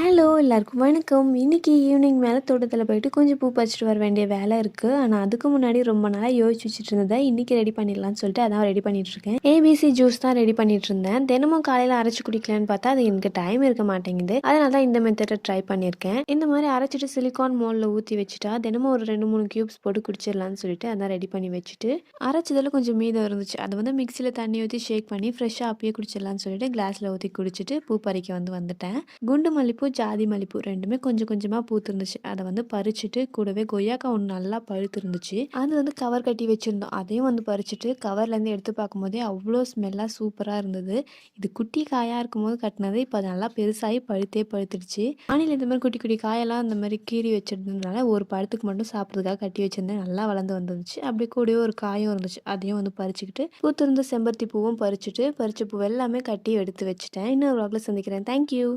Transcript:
Hello எல்லாருக்கும் வணக்கம். இன்னைக்கு ஈவினிங் மேலே தோட்டத்தில் போயிட்டு கொஞ்சம் பூ பறிச்சிட்டு வர வேண்டிய வேலை இருக்குது. ஆனால் அதுக்கு முன்னாடி ரொம்ப நாளாக யோசிச்சு வச்சுட்டு இருந்தேன். இன்றைக்கி ரெடி பண்ணிடலான்னு சொல்லிட்டு அதான் ரெடி பண்ணிட்டு இருக்கேன். ஏபிசி ஜூஸ் தான் ரெடி பண்ணிட்டு இருந்தேன். தினமும் காலையில் அரைச்சி குடிக்கலான்னு பார்த்தா அது எனக்கு டைம் இருக்க மாட்டேங்குது. அதனால தான் இந்த மெத்தடை ட்ரை பண்ணியிருக்கேன். இந்த மாதிரி அரைச்சிட்டு சிலிக்கான் மோல்டில் ஊற்றி வச்சுட்டா தினமும் ஒரு 2-3 கியூப்ஸ் போட்டு குடிச்சிடலான்னு சொல்லிட்டு அதான் ரெடி பண்ணி வச்சுட்டு அரைச்சதில் கொஞ்சம் மீதம் இருந்துச்சு. அதை வந்து மிக்சியில் தண்ணி ஊற்றி ஷேக் பண்ணி ஃப்ரெஷ்ஷாக அப்பயே குடிச்சிடலான்னு சொல்லிட்டு கிளாஸில் ஊற்றி குடிச்சிட்டு பூ பறிக்க வந்துட்டேன். குண்டு மல்லிப்பூ, ஜாதி மல்லிப்பூ 2மே கொஞ்சம் கொஞ்சமாக பூத்துருந்துச்சு. அதை வந்து பறிச்சுட்டு கூடவே கொய்யாக்கா ஒன்று நல்லா பழுத்துருந்துச்சு. அது வந்து கவர் கட்டி வச்சுருந்தோம். அதையும் வந்து பறிச்சுட்டு கவர்லேருந்து எடுத்து பார்க்கும்போதே அவ்வளோ ஸ்மெல்லாக சூப்பராக இருந்தது. இது குட்டி காயாக இருக்கும்போது கட்டினது, இப்போ அது நல்லா பெருசாகி பழுத்துடுச்சு. ஆனியில் இந்த மாதிரி குட்டி குட்டி காயெல்லாம் இந்த மாதிரி கீறி வச்சிருந்ததுனால ஒரு பழத்துக்கு மட்டும் சாப்பிட்றதுக்காக கட்டி வச்சிருந்தேன். நல்லா வளர்ந்து வந்துருந்துச்சு. அப்படியே கூடவே ஒரு காயும் இருந்துச்சு. அதையும் வந்து பறிச்சுக்கிட்டு பூத்திருந்த செம்பருத்தி பூவும் பறிச்சுட்டு பறிச்ச பூ எல்லாமே கட்டி எடுத்து வச்சுட்டேன். இன்னொரு vlogல சந்திக்கிறேன். தேங்க்யூ.